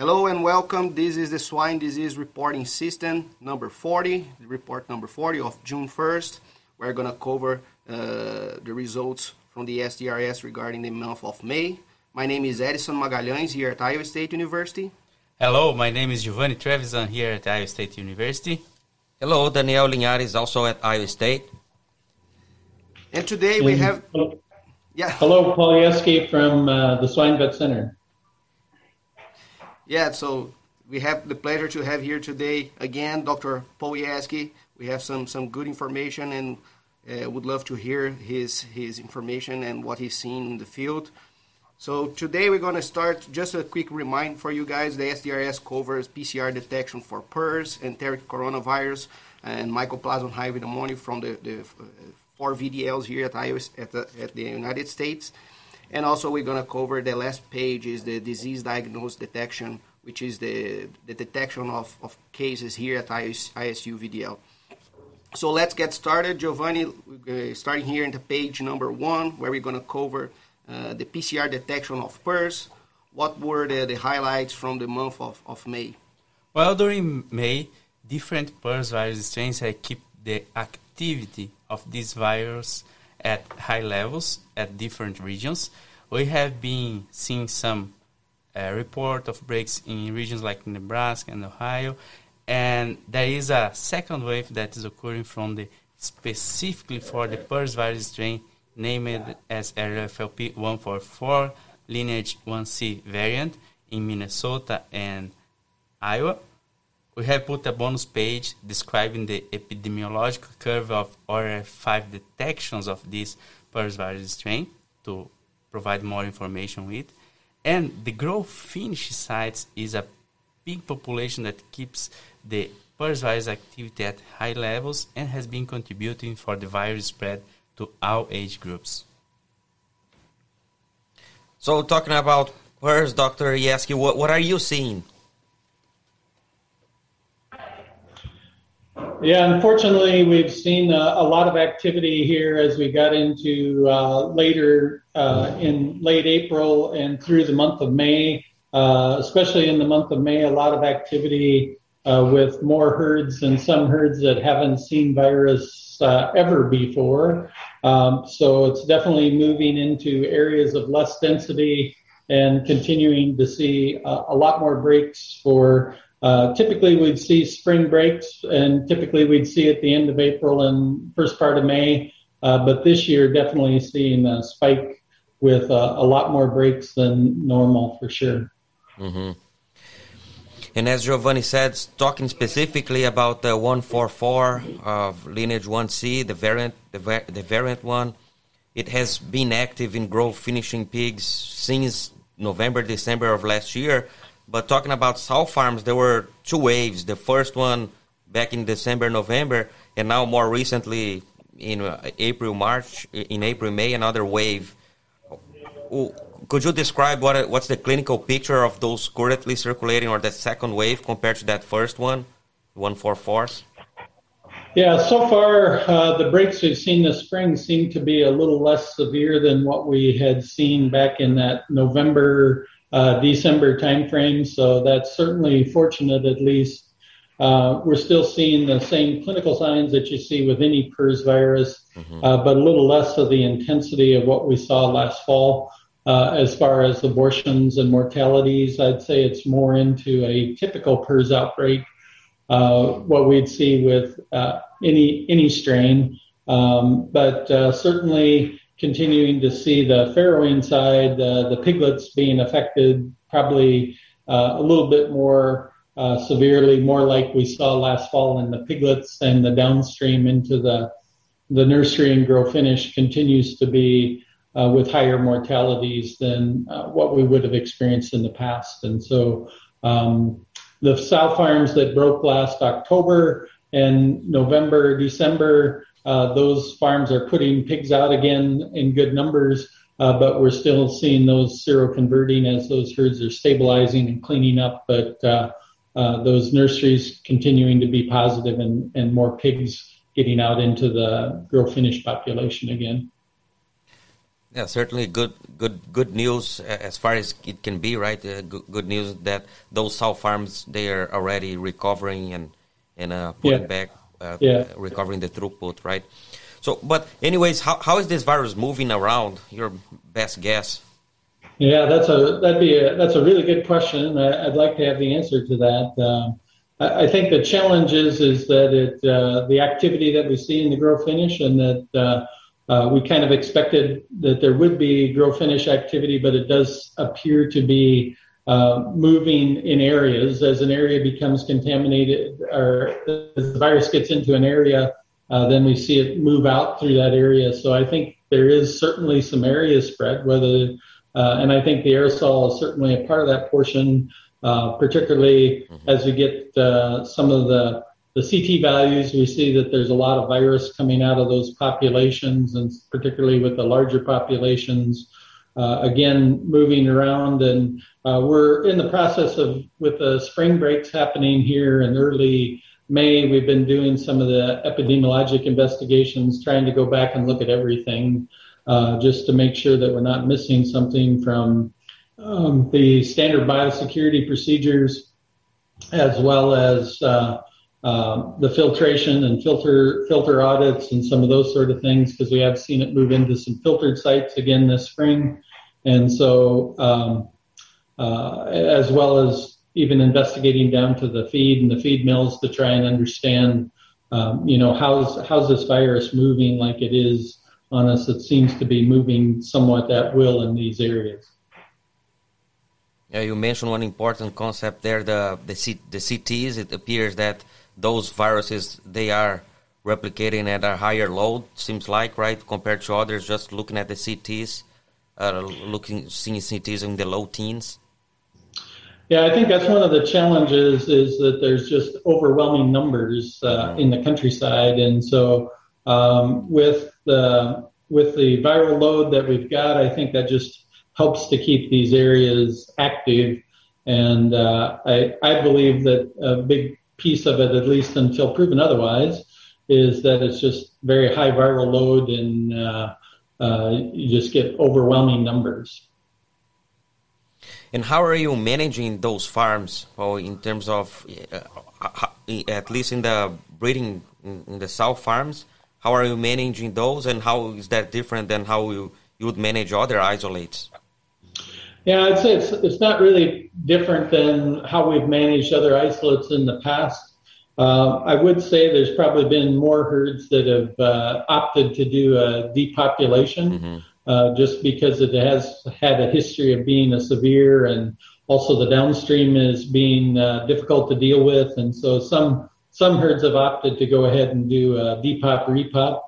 Hello and welcome. This is the Swine Disease Reporting System number 40, report number 40 of June 1st. We're going to cover the results from the SDRS regarding the month of May. My name is Edison Magalhães here at Iowa State University. Hello, my name is Giovanni Trevisan here at Iowa State University. Hello, Daniel Linhares, also at Iowa State. And today we have... Yeah. Hello, Paul Yeske from the Swine Vet Center. Yeah, so we have the pleasure to have here today again Dr. Paul Yeske. We have some good information and would love to hear his information and what he's seen in the field. So today we're going to start, just a quick reminder for you guys, the SDRS covers Pcr detection for PRRS, enteric coronavirus, and Mycoplasma hive pneumonia from the 4 VDLs here at the United States. And also we're going to cover the last page is the disease diagnosis detection, which is the detection of cases here at ISU VDL. So let's get started. Giovanni, starting here in the page number 1, where we're going to cover the PCR detection of PRRS. What were the highlights from the month of May? Well, during May, different PRRS virus strains have kept the activity of this virus at high levels at different regions. We have been seeing some report of breaks in regions like Nebraska and Ohio, and there is a second wave that is occurring specifically for the PRRS virus strain named as RFLP 144 lineage 1C variant in Minnesota and Iowa. We have put a bonus page describing the epidemiological curve of RF5 detections of this PRRS virus strain to provide more information with. And the growth finish sites is a big population that keeps the PRRS virus activity at high levels and has been contributing for the virus spread to all age groups. So talking about PRRS, Dr. Yeske, what are you seeing? Yeah, unfortunately, we've seen a lot of activity here as we got into later in late April and through the month of May, especially in the month of May, a lot of activity with more herds and some herds that haven't seen virus ever before. So it's definitely moving into areas of less density and continuing to see a lot more breaks for typically we'd see spring breaks, and typically we'd see at the end of April and first part of May. But this year, definitely seeing a spike with a lot more breaks than normal for sure. Mm-hmm. And as Giovanni said, talking specifically about the 144 of lineage 1C, the variant one, it has been active in growth finishing pigs since November, December of last year. But talking about sow farms, there were 2 waves. The first one back in December, November, and now more recently in April, May, another wave. Could you describe what's the clinical picture of those currently circulating or that second wave compared to that first one, 144s? Yeah, so far the breaks we've seen this spring seem to be a little less severe than what we had seen back in that November December timeframe, so that's certainly fortunate at least. We're still seeing the same clinical signs that you see with any PRRS virus, but a little less of the intensity of what we saw last fall. As far as abortions and mortalities, I'd say it's more into a typical PRRS outbreak, what we'd see with any strain. But certainly continuing to see the farrowing side, the piglets being affected probably a little bit more severely, more like we saw last fall in the piglets, and the downstream into the nursery and grow finish continues to be with higher mortalities than what we would have experienced in the past. And so the sow farms that broke last October and November, December, those farms are putting pigs out again in good numbers, but we're still seeing those seroconverting as those herds are stabilizing and cleaning up. But those nurseries continuing to be positive and more pigs getting out into the grow finish population again. Yeah, certainly good news as far as it can be, right? Good news that those sow farms, they are already recovering and putting back, recovering the throughput, right? So, but anyways, how is this virus moving around? Your best guess? Yeah, that's a really good question. I'd like to have the answer to that. I think the challenge is that the activity that we see in the grow finish, and that we kind of expected that there would be grow finish activity, but it does appear to be moving in areas. As an area becomes contaminated, or as the virus gets into an area, then we see it move out through that area. So I think there is certainly some area spread, and I think the aerosol is certainly a part of that portion, particularly as we get some of the CT values. We see that there's a lot of virus coming out of those populations, and particularly with the larger populations, again, moving around. And we're in the process of, with the spring breaks happening here in early May, we've been doing some of the epidemiologic investigations, trying to go back and look at everything, just to make sure that we're not missing something from the standard biosecurity procedures, as well as the filtration and filter audits and some of those sort of things, because we have seen it move into some filtered sites again this spring. And so, as well as even investigating down to the feed and the feed mills to try and understand, how's this virus moving like it is on us. It seems to be moving somewhat at will in these areas. Yeah, you mentioned one important concept there, the CTs. It appears that those viruses, they are replicating at a higher load, seems like, right, compared to others, just looking at the CTs, seeing CTs in the low teens. Yeah, I think that's one of the challenges, is that there's just overwhelming numbers in the countryside. And so with the viral load that we've got, I think that just helps to keep these areas active. And I believe that a big piece of it, at least until proven otherwise, is that it's just very high viral load, and you just get overwhelming numbers. And how are you managing those farms, or in terms of, at least in the breeding, in the sow farms, how are you managing those, and how is that different than how you would manage other isolates? Yeah, I'd say it's not really different than how we've managed other isolates in the past. I would say there's probably been more herds that have opted to do a depopulation, just because it has had a history of being a severe, and also the downstream is being difficult to deal with. And so some herds have opted to go ahead and do a depop, repop.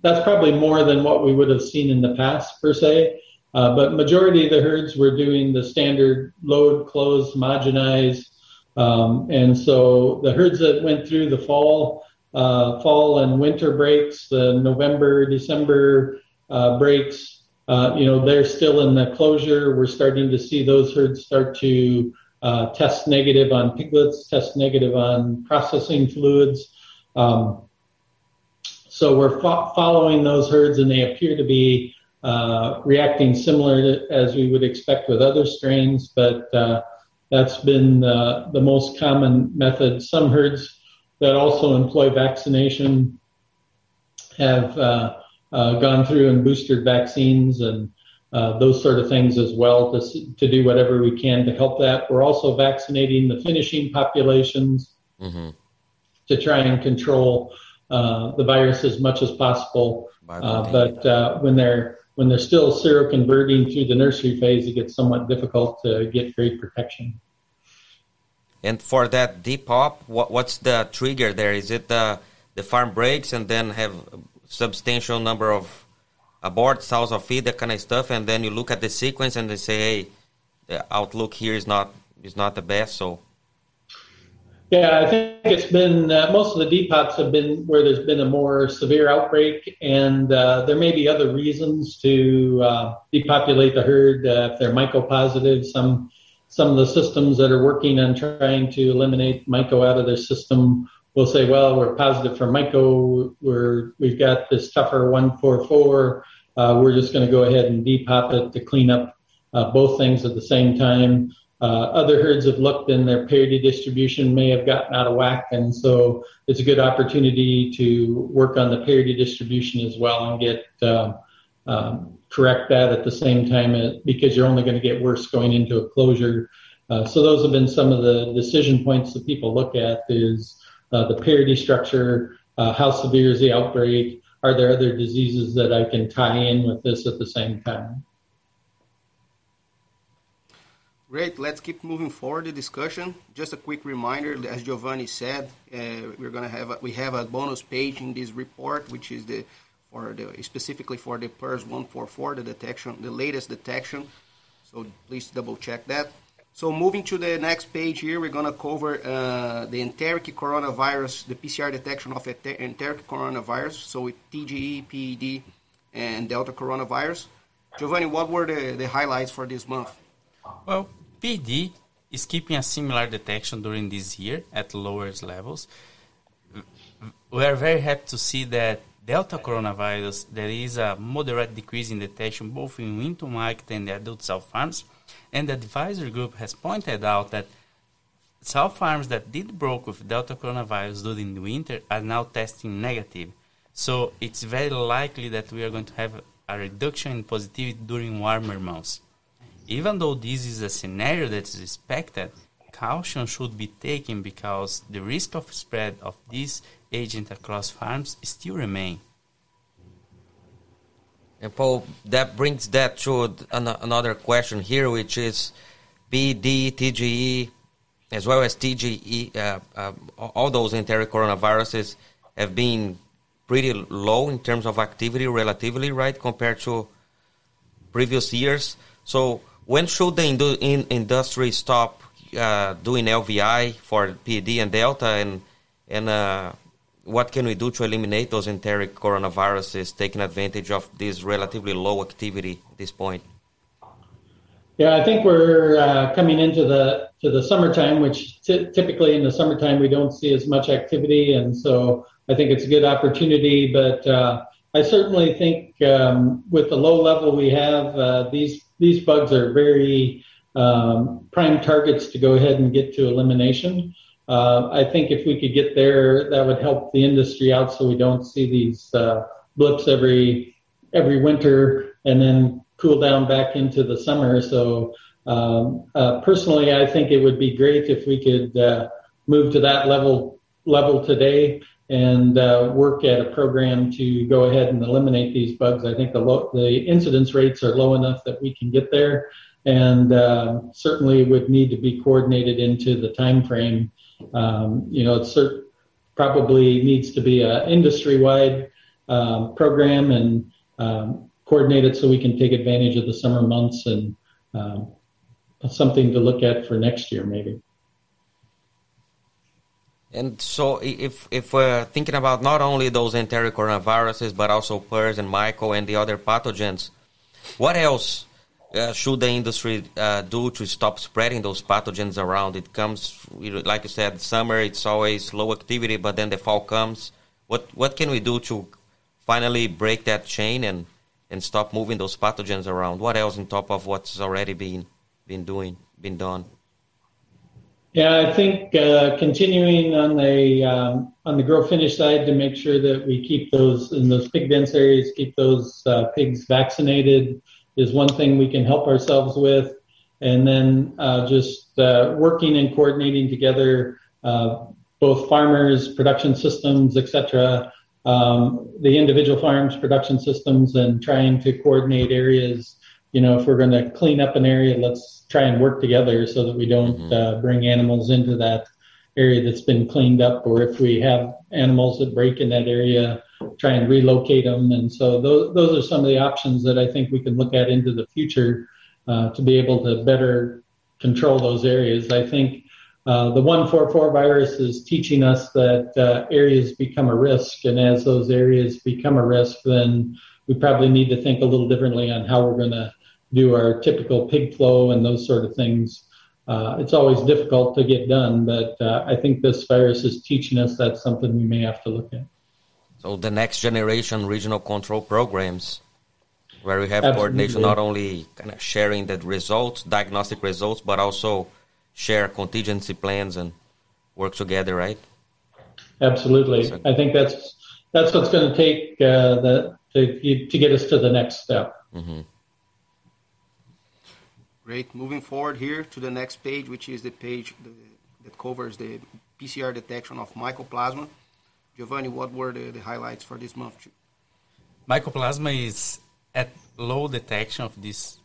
That's probably more than what we would have seen in the past, per se. But majority of the herds were doing the standard load, close, homogenize. And so the herds that went through the fall and winter breaks, the November, December breaks, they're still in the closure. We're starting to see those herds start to test negative on piglets, test negative on processing fluids. So we're following those herds, and they appear to be reacting similar as we would expect with other strains, but that's been the most common method. Some herds that also employ vaccination have gone through and boosted vaccines and those sort of things as well, to do whatever we can to help that. We're also vaccinating the finishing populations to try and control the virus as much as possible. But when they're still seroconverting through the nursery phase, it gets somewhat difficult to get great protection. And for that depop, what's the trigger there? Is it the farm breaks and then have a substantial number of abort, sows of feed, that kind of stuff, and then you look at the sequence and they say, hey, the outlook here is not the best, so... Yeah, I think it's been, most of the depops have been where there's been a more severe outbreak, and there may be other reasons to depopulate the herd if they're mycopositive. Some of the systems that are working on trying to eliminate myco out of their system we'll say, well, we're positive for myco, we've got this tougher 144, we're just going to go ahead and depup it to clean up both things at the same time. Other herds have looked and their parity distribution may have gotten out of whack, and so it's a good opportunity to work on the parity distribution as well and get correct that at the same time, because you're only going to get worse going into a closure. So those have been some of the decision points that people look at is the parity structure, how severe is the outbreak, are there other diseases that I can tie in with this at the same time? Great. Let's keep moving forward the discussion. Just a quick reminder, as Giovanni said, we have a bonus page in this report, which is specifically for the PRRS 144, the latest detection. So please double check that. So moving to the next page here, we're going to cover the enteric coronavirus, the PCR detection of enteric coronavirus, so with TGE, PED, and Delta coronavirus. Giovanni, what were the highlights for this month? Well, PED is keeping a similar detection during this year at lower levels. We are very happy to see that Delta coronavirus, there is a moderate decrease in detection both in winter market and the adult sow farms. And the advisory group has pointed out that sow farms that did broke with Delta coronavirus during the winter are now testing negative. So it's very likely that we are going to have a reduction in positivity during warmer months. Even though this is a scenario that is expected, caution should be taken because the risk of spread of this agent across farms still remain. And Paul, that brings that to another question here, which is PD, TGE, as well as TGE, all those enteric coronaviruses have been pretty low in terms of activity relatively, right, compared to previous years. So when should the industry stop doing LVI for PD and Delta, and what can we do to eliminate those enteric coronaviruses, taking advantage of this relatively low activity at this point? Yeah, I think we're coming into the summertime, which typically in the summertime we don't see as much activity, and so I think it's a good opportunity. But I certainly think with the low level we have, these bugs are very prime targets to go ahead and get to elimination. I think if we could get there, that would help the industry out, so we don't see these blips every winter and then cool down back into the summer. So personally, I think it would be great if we could move to that level today and work at a program to go ahead and eliminate these bugs. I think the incidence rates are low enough that we can get there, and certainly would need to be coordinated into the time frame. It probably needs to be an industry-wide program and coordinated so we can take advantage of the summer months, and something to look at for next year maybe. And so if we're thinking about not only those enteric coronaviruses, but also PRRS and myco and the other pathogens, what else should the industry do to stop spreading those pathogens around? It comes, like you said, summer, it's always low activity, but then the fall comes. What can we do to finally break that chain and stop moving those pathogens around? What else on top of what's already been done? Yeah, I think continuing on the grow finish side to make sure that we keep those in those pig dense areas, keep those pigs vaccinated is one thing we can help ourselves with. And then just working and coordinating together, both farmers, production systems, etc., the individual farms, production systems, and trying to coordinate areas. If we're going to clean up an area, let's try and work together so that we don't bring animals into that area that's been cleaned up, or if we have animals that break in that area, try and relocate them. And so those are some of the options that I think we can look at into the future to be able to better control those areas. I think the 144 virus is teaching us that areas become a risk, and as those areas become a risk, then we probably need to think a little differently on how we're going to do our typical pig flow and those sort of things. it's always difficult to get done, but I think this virus is teaching us that's something we may have to look at. So the next generation regional control programs, where we have Absolutely. coordination, not only kind of sharing the results, diagnostic results, but also share contingency plans and work together, right? Absolutely. So, I think that's what's going to take to get us to the next step. mm-hmm. Great. Moving forward here to the next page, which is the page that covers the PCR detection of mycoplasma. Giovanni, what were the highlights for this month? Mycoplasma is at low detection of this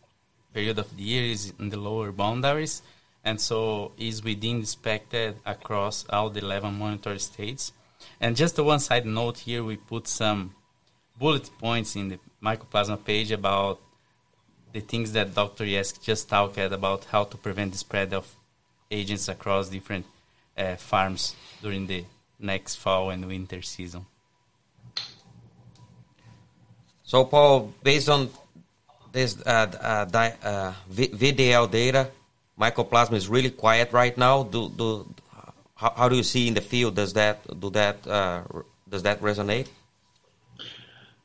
period of the year, is in the lower boundaries, and so is within expected across all the 11 monitored states. And just a one-side note here, we put some bullet points in the mycoplasma page about the things that Dr. Yeske just talked about, how to prevent the spread of agents across different farms during the next fall and winter season. So, Paul, based on this VDL data, mycoplasma is really quiet right now. How do you see in the field? Does that resonate?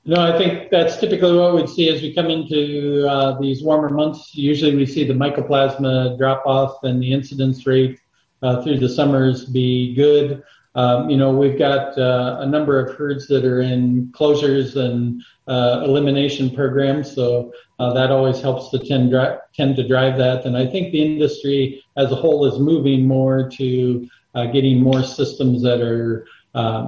No, I think that's typically what we'd see as we come into these warmer months. Usually we see the mycoplasma drop off and the incidence rate through the summers be good. We've got a number of herds that are in closures and elimination programs, so that always helps to tend to drive that. And I think the industry as a whole is moving more to getting more systems that are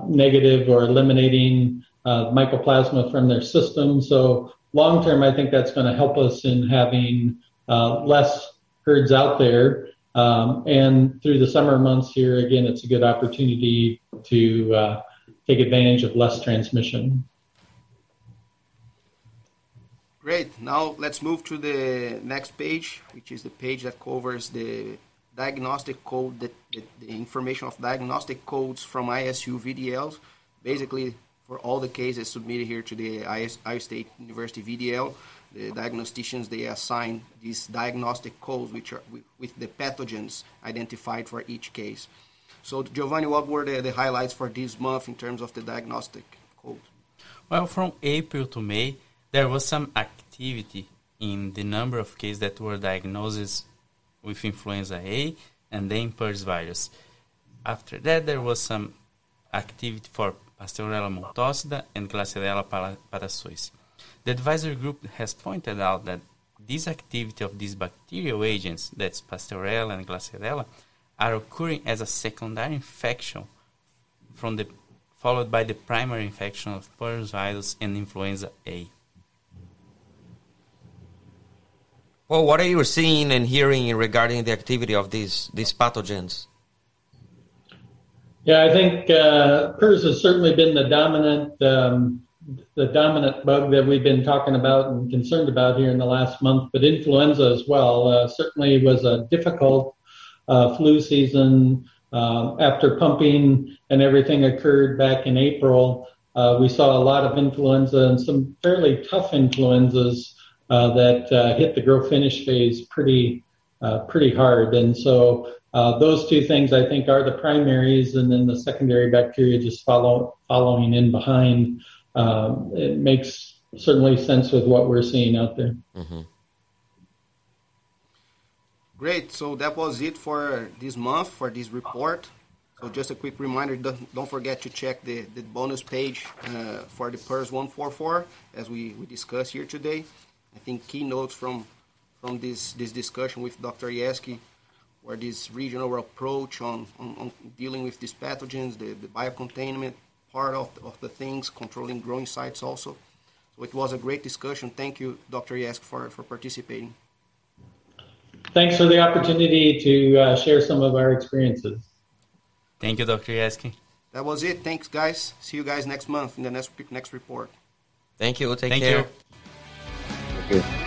negative or eliminating mycoplasma from their system. So long term, I think that's going to help us in having less herds out there. And through the summer months here, again, it's a good opportunity to take advantage of less transmission. Great. Now let's move to the next page, which is the page that covers the diagnostic code, the information of diagnostic codes from ISU VDLs. Basically, for all the cases submitted here to the Iowa State University VDL, the diagnosticians, they assign these diagnostic codes, which are with the pathogens identified for each case. So, Giovanni, what were the highlights for this month in terms of the diagnostic code? Well, from April to May, there was some activity in the number of cases that were diagnosed with influenza A and then PRRS virus. After that, there was some activity for Pasteurella multocida and Glassidella parasois. The advisory group has pointed out that this activity of these bacterial agents, that's Pasteurella and Glassidella, are occurring as a secondary infection followed by the primary infection of PRRS virus and influenza A. Well, what are you seeing and hearing regarding the activity of these pathogens? Yeah, I think PRRS has certainly been the dominant bug that we've been talking about and concerned about here in the last month, but influenza as well. Certainly was a difficult flu season. After pumping and everything occurred back in April, we saw a lot of influenza and some fairly tough influenzas that hit the grow finish phase pretty hard. And so those two things, I think, are the primaries, and then the secondary bacteria just following in behind. It makes certainly sense with what we're seeing out there. Mm-hmm. Great. So that was it for this month, for this report. So just a quick reminder, don't forget to check the bonus page for the PRRS 144, as we discussed here today. I think keynotes from this discussion with Dr. Yeske, where this regional approach on dealing with these pathogens, the biocontainment part of the things, controlling growing sites also. So it was a great discussion. Thank you, Dr. Yeske, for participating. Thanks for the opportunity to share some of our experiences. Thank you, Dr. Yeske. That was it. Thanks, guys. See you guys next month in the next report. Thank you. Take Thank care. you. Thank you.